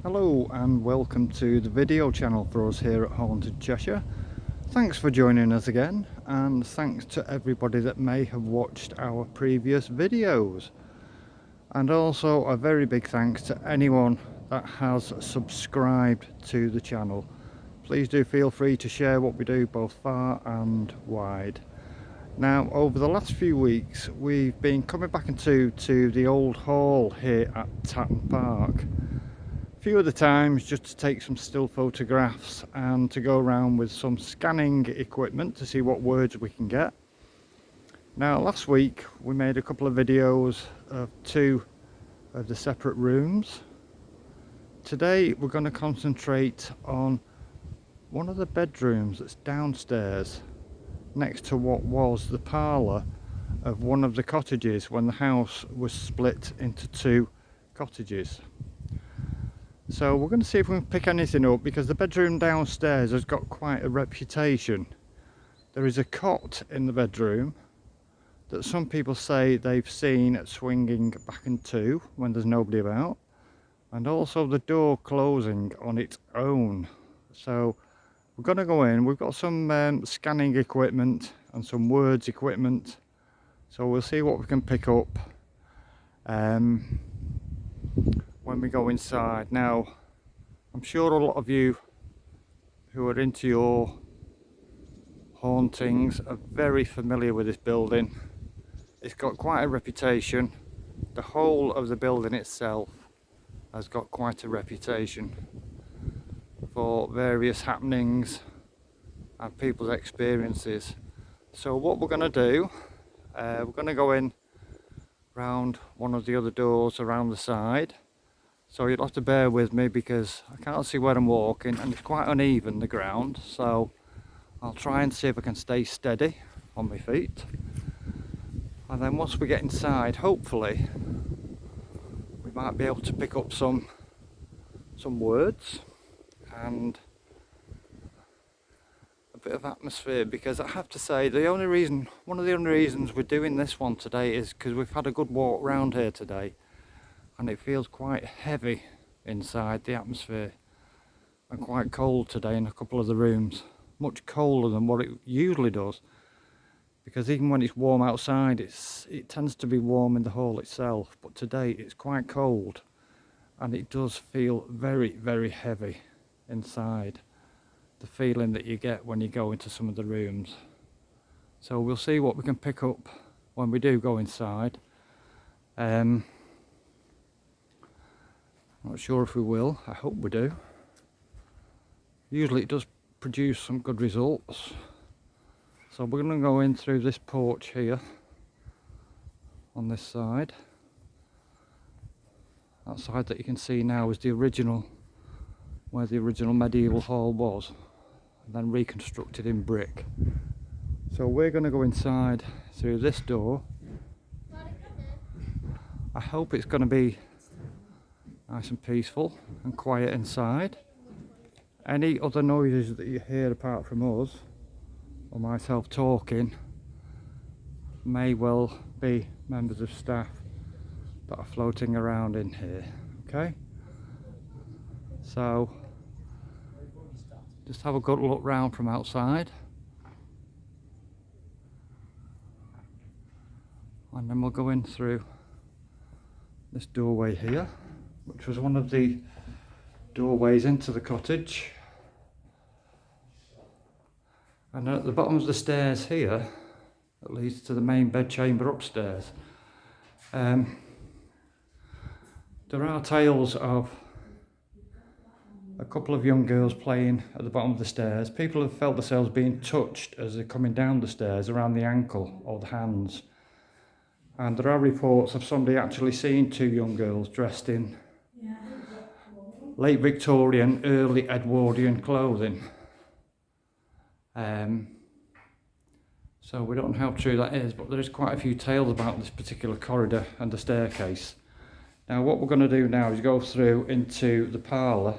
Hello and welcome to the video channel for us here at Haunted Cheshire. Thanks for joining us again, and thanks to everybody that may have watched our previous videos. And also a very big thanks to anyone that has subscribed to the channel. Please do feel free to share what we do both far and wide. Now, over the last few weeks we've been coming back into the old hall here at Tatton Park. Few of the times just to take some still photographs and to go around with some scanning equipment to see what words we can get. Now, last week we made a couple of videos of two of the separate rooms. Today we're going to concentrate on one of the bedrooms that's downstairs next to what was the parlour of one of the cottages when the house was split into two cottages. So we're going to see if we can pick anything up, because the bedroom downstairs has got quite a reputation. There is a cot in the bedroom that some people say they've seen swinging back and to when there's nobody about, and also the door closing on its own. So we're going to go in. We've got some scanning equipment and some words equipment, so we'll see what we can pick up when we go inside. Now, I'm sure a lot of you who are into your hauntings are very familiar with this building. It's got quite a reputation. The whole of the building itself has got quite a reputation for various happenings and people's experiences. So what we're going to do, we're going to go in round one of the other doors around the side. So you'll have to bear with me because I can't see where I'm walking and it's quite uneven, the ground. So I'll try and see if I can stay steady on my feet. And then once we get inside, hopefully we might be able to pick up some words and a bit of atmosphere, because I have to say one of the only reasons we're doing this one today is because we've had a good walk round here today. And it feels quite heavy inside, the atmosphere, and quite cold today in a couple of the rooms. Much colder than what it usually does, because even when it's warm outside, it tends to be warm in the hall itself, but today it's quite cold and it does feel very, very heavy inside, the feeling that you get when you go into some of the rooms. So we'll see what we can pick up when we do go inside. Not sure if we will. I hope we do. Usually it does produce some good results. So we're going to go in through this porch here on this side. That side that you can see now is the original, where the original medieval hall was, and then reconstructed in brick. So we're going to go inside through this door. I hope it's going to be nice and peaceful and quiet inside. Any other noises that you hear apart from us or myself talking may well be members of staff that are floating around in here. Okay, so just have a good look round from outside, and then we'll go in through this doorway here, which was one of the doorways into the cottage. And at the bottom of the stairs here, that leads to the main bedchamber upstairs, there are tales of a couple of young girls playing at the bottom of the stairs. People have felt themselves being touched as they're coming down the stairs around the ankle or the hands. And there are reports of somebody actually seeing two young girls dressed in late Victorian, early Edwardian clothing. So we don't know how true that is, but there is quite a few tales about this particular corridor and the staircase. Now what we're going to do now is go through into the parlour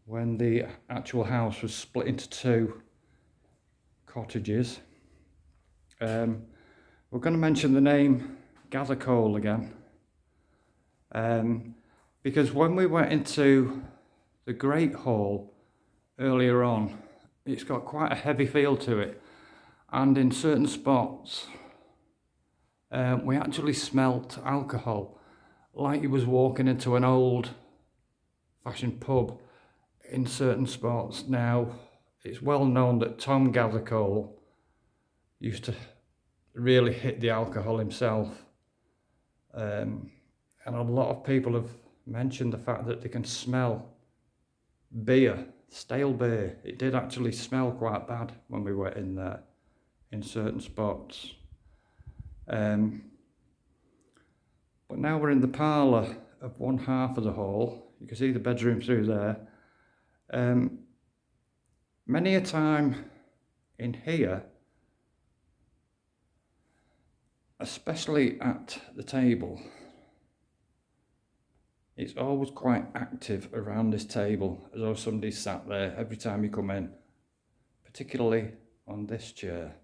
when the actual house was split into two cottages. We're going to mention the name Gathercole again. Because when we went into the Great Hall earlier on, it's got quite a heavy feel to it, and in certain spots we actually smelt alcohol, like you was walking into an old fashioned pub in certain spots. Now, it's well known that Tom Gathercole used to really hit the alcohol himself, and a lot of people have mentioned the fact that they can smell beer, stale beer. It did actually smell quite bad when we were in there in certain spots. But now we're in the parlour of one half of the hall. You can see the bedroom through there. Many a time in here, especially at the table, it's always quite active around this table, as though somebody sat there every time you come in, particularly on this chair.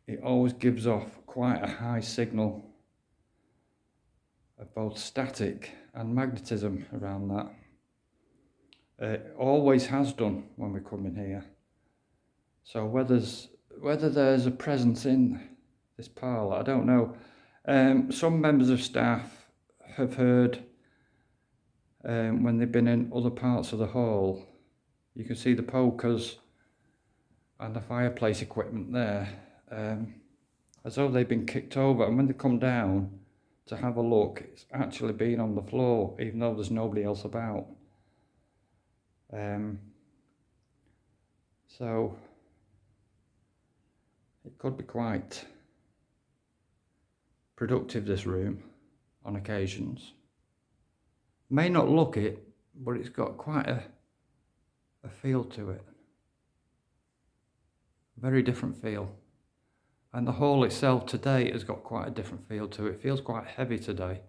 It always gives off quite a high signal of both static and magnetism around that. It always has done when we come in here. So whether there's a presence in this parlour, I don't know. Some members of staff have heard when they've been in other parts of the hall, you can see the pokers and the fireplace equipment there, as though they've been kicked over, and when they come down to have a look, it's actually been on the floor, even though there's nobody else about. So it could be quite productive, this room, on occasions. May not look it, but it's got quite a feel to it. Very different feel. And the hall itself today has got quite a different feel to it. It feels quite heavy today.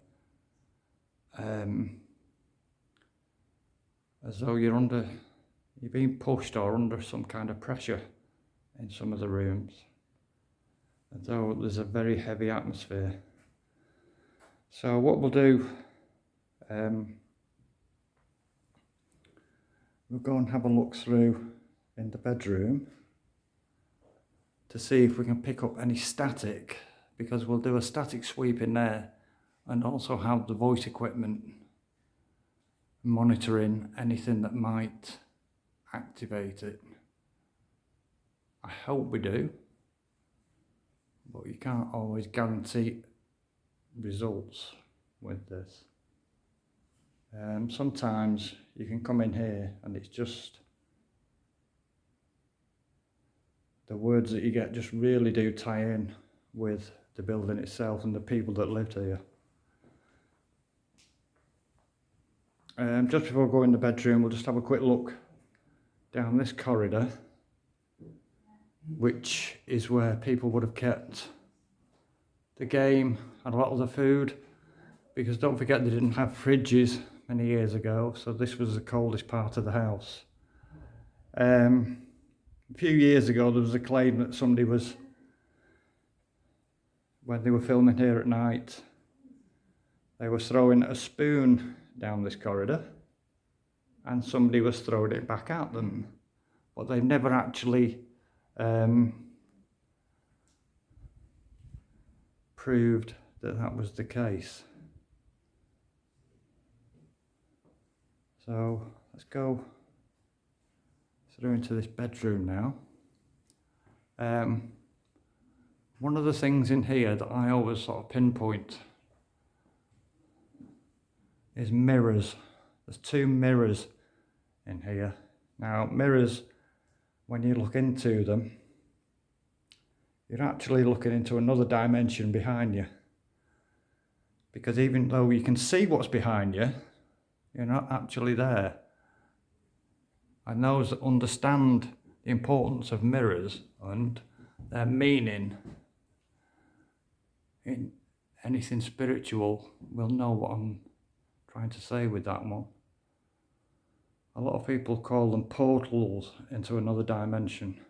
As though you're being pushed or under some kind of pressure in some of the rooms. As though there's a very heavy atmosphere. So what we'll do, we'll go and have a look through in the bedroom to see if we can pick up any static, because we'll do a static sweep in there and also have the voice equipment monitoring anything that might activate it. I hope we do, but you can't always guarantee results with this. Sometimes you can come in here and it's just the words that you get just really do tie in with the building itself and the people that lived here. Just before we go in the bedroom, we'll just have a quick look down this corridor, which is where people would have kept the game and a lot of the food, because don't forget they didn't have fridges many years ago, so this was the coldest part of the house. A few years ago there was a claim that somebody was, when they were filming here at night, they were throwing a spoon down this corridor and somebody was throwing it back at them, but they never actually proved that that was the case. So let's go through into this bedroom now. One of the things in here that I always sort of pinpoint is mirrors. There's 2 mirrors in here. Now mirrors, when you look into them, you're actually looking into another dimension behind you, because even though you can see what's behind you, you're not actually there. And those that understand the importance of mirrors and their meaning in anything spiritual will know what I'm trying to say with that one. A lot of people call them portals into another dimension.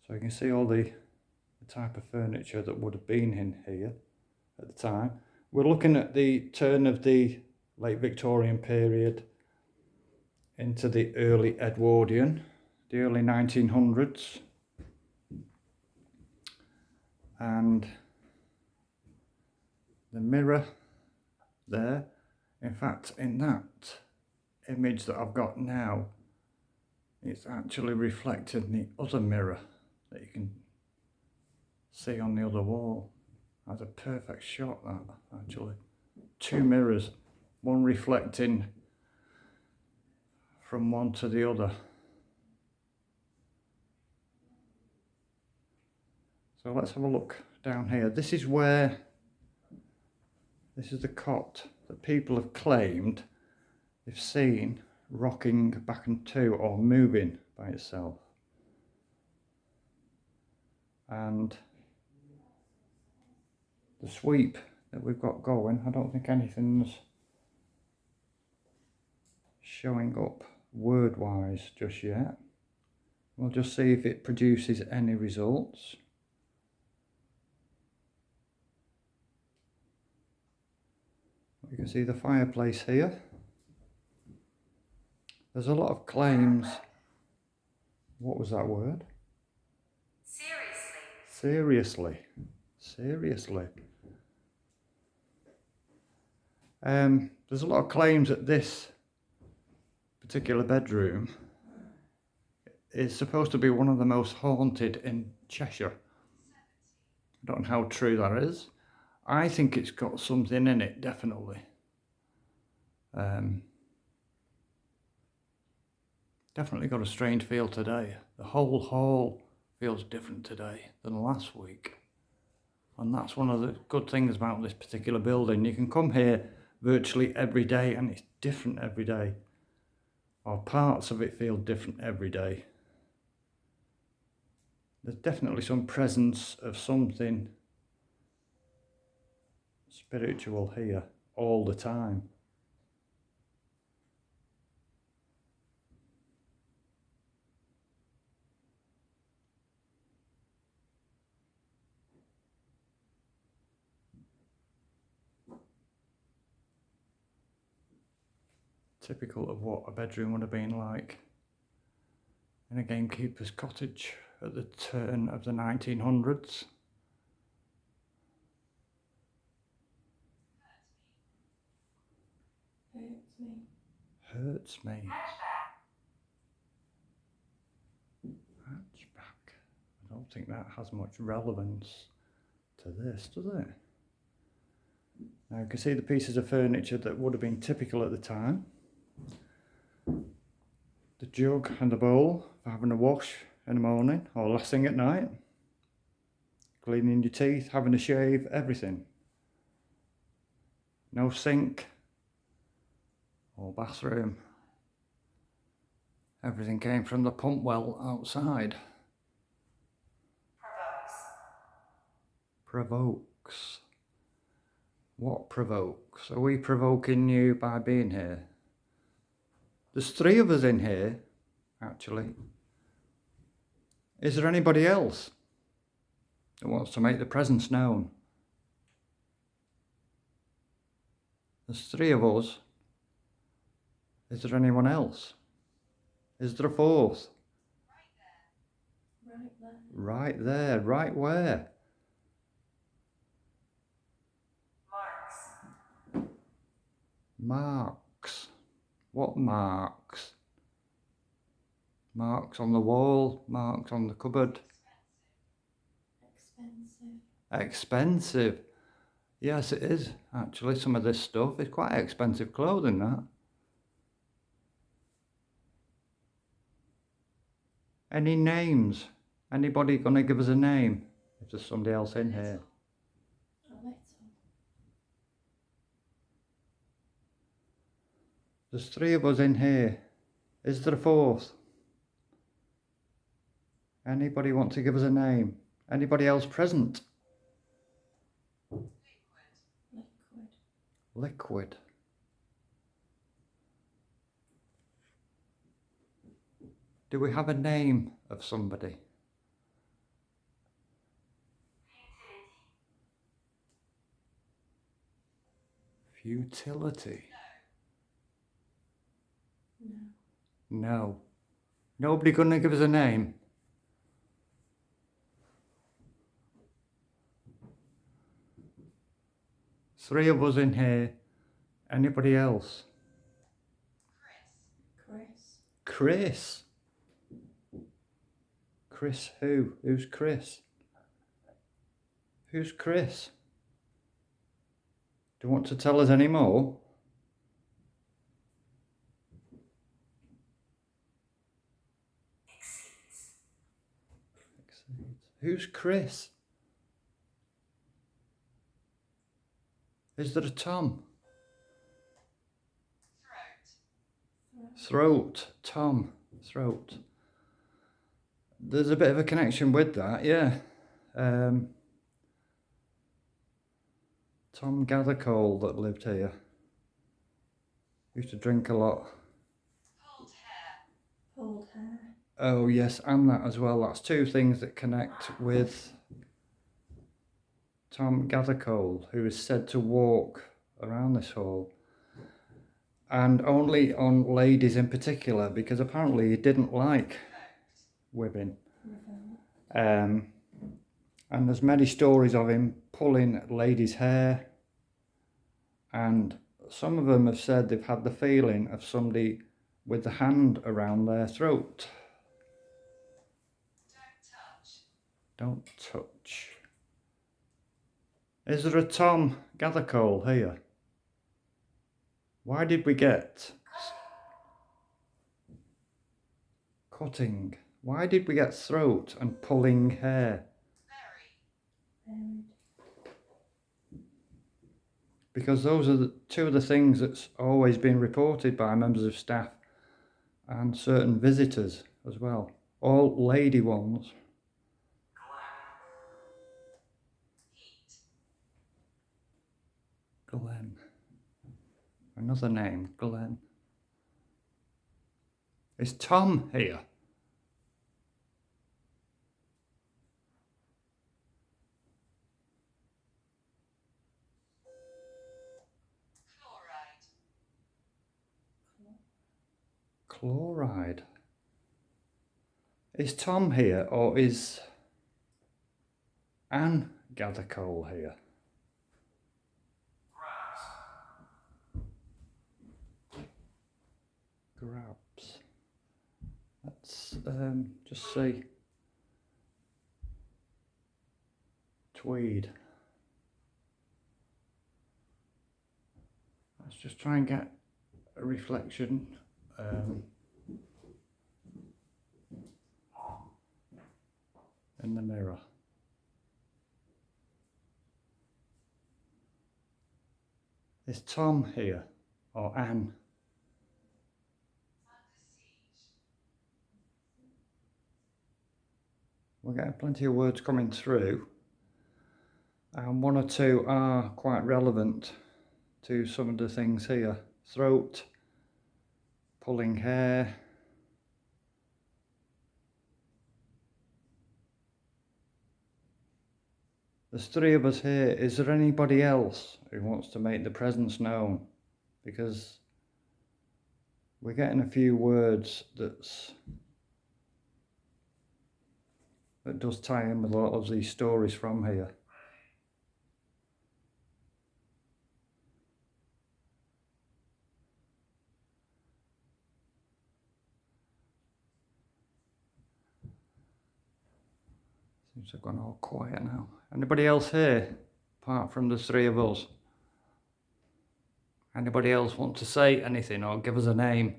So you can see all the type of furniture that would have been in here at the time. We're looking at the turn of the late Victorian period into the early Edwardian, the early 1900s. And the mirror there, in fact, in that image that I've got now, it's actually reflected in the other mirror that you can see on the other wall. That's a perfect shot, that, actually. Two mirrors, one reflecting from one to the other. So let's have a look down here. This is the cot that people have claimed they've seen rocking back and to or moving by itself. And the sweep that we've got going, I don't think anything's showing up word-wise just yet. We'll just see if it produces any results. You can see the fireplace here. There's a lot of claims. What was that word? Seriously. Seriously. There's a lot of claims that this particular bedroom is supposed to be one of the most haunted in Cheshire. I don't know how true that is. I think it's got something in it, definitely. Definitely got a strange feel today. The whole hall feels different today than last week. And that's one of the good things about this particular building. You can come here virtually every day and it's different every day. Or parts of it feel different every day. There's definitely some presence of something spiritual here all the time. Typical of what a bedroom would have been like in a gamekeeper's cottage at the turn of the 1900s. Hurts me. Hatchback. I don't think that has much relevance to this, does it? Now you can see the pieces of furniture that would have been typical at the time. The jug and the bowl for having a wash in the morning or last thing at night. Cleaning your teeth, having a shave, everything. No sink or bathroom. Everything came from the pump well outside. Provokes. What provokes? Are we provoking you by being here? There's 3 of us in here, actually. Is there anybody else that wants to make the presence known? There's 3 of us. Is there anyone else? Is there a 4th? Right there. Right there. Right where? Marks. What marks? Marks on the wall, marks on the cupboard. Expensive. Yes, it is, actually. Some of this stuff is quite expensive clothing, that. Any names? Anybody gonna give us a name? If there's somebody else in here. There's 3 of us in here. Is there a 4th? Anybody want to give us a name? Anybody else present? Liquid. Do we have a name of somebody? Futility. No. No. Nobody gonna give us a name? Three of us in here. Anybody else? Chris. Chris. Chris who? Who's Chris? Who's Chris? Do you want to tell us any more? Who's Chris? Is there a Tom? Throat. Tom. Throat. There's a bit of a connection with that, yeah. Tom Gathercole that lived here. Used to drink a lot. Pulled hair. Oh yes, and that as well. That's two things that connect with Tom Gathercole, who is said to walk around this hall. And only on ladies in particular, because apparently he didn't like women. And there's many stories of him pulling ladies' hair, and some of them have said they've had the feeling of somebody with the hand around their throat. Don't touch. Is there a Tom Gathercole here? Why did we get cutting? Why did we get throat and pulling hair? Because those are two of the things that's always been reported by members of staff and certain visitors as well. All lady ones. Glenn. Another name, Glenn. Is Tom here? Chloride. Is Tom here, or is Anne Gathercole here? Grabs. Let's just see. Tweed. Let's just try and get a reflection. In the mirror. Is Tom here, or Anne? We're getting plenty of words coming through, and one or two are quite relevant to some of the things here. Throat, pulling hair. There's three of us here. Is there anybody else who wants to make the presence known? Because we're getting a few words that does tie in with a lot of these stories from here. Seems to have gone all quiet now. Anybody else here, apart from the three of us? Anybody else want to say anything or give us a name?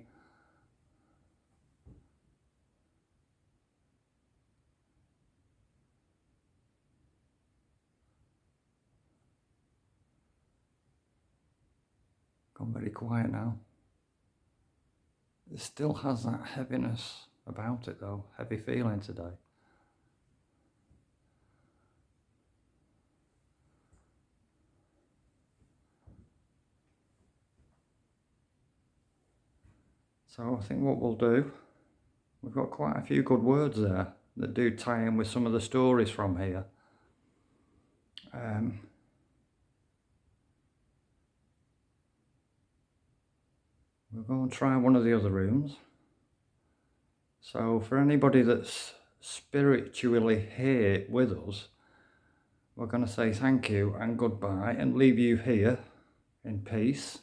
Gone very quiet now. It still has that heaviness about it though, heavy feeling today. So I think what we'll do, we've got quite a few good words there that do tie in with some of the stories from here. we'll go and try one of the other rooms. So for anybody that's spiritually here with us, we're going to say thank you and goodbye and leave you here in peace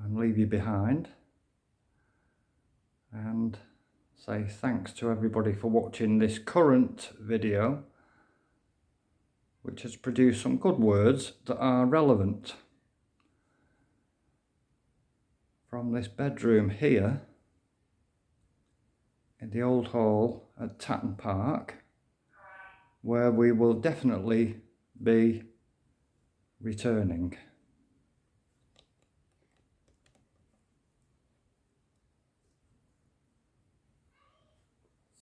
and leave you behind, and say thanks to everybody for watching this current video, which has produced some good words that are relevant from this bedroom here in the old hall at Tatton Park, where we will definitely be returning.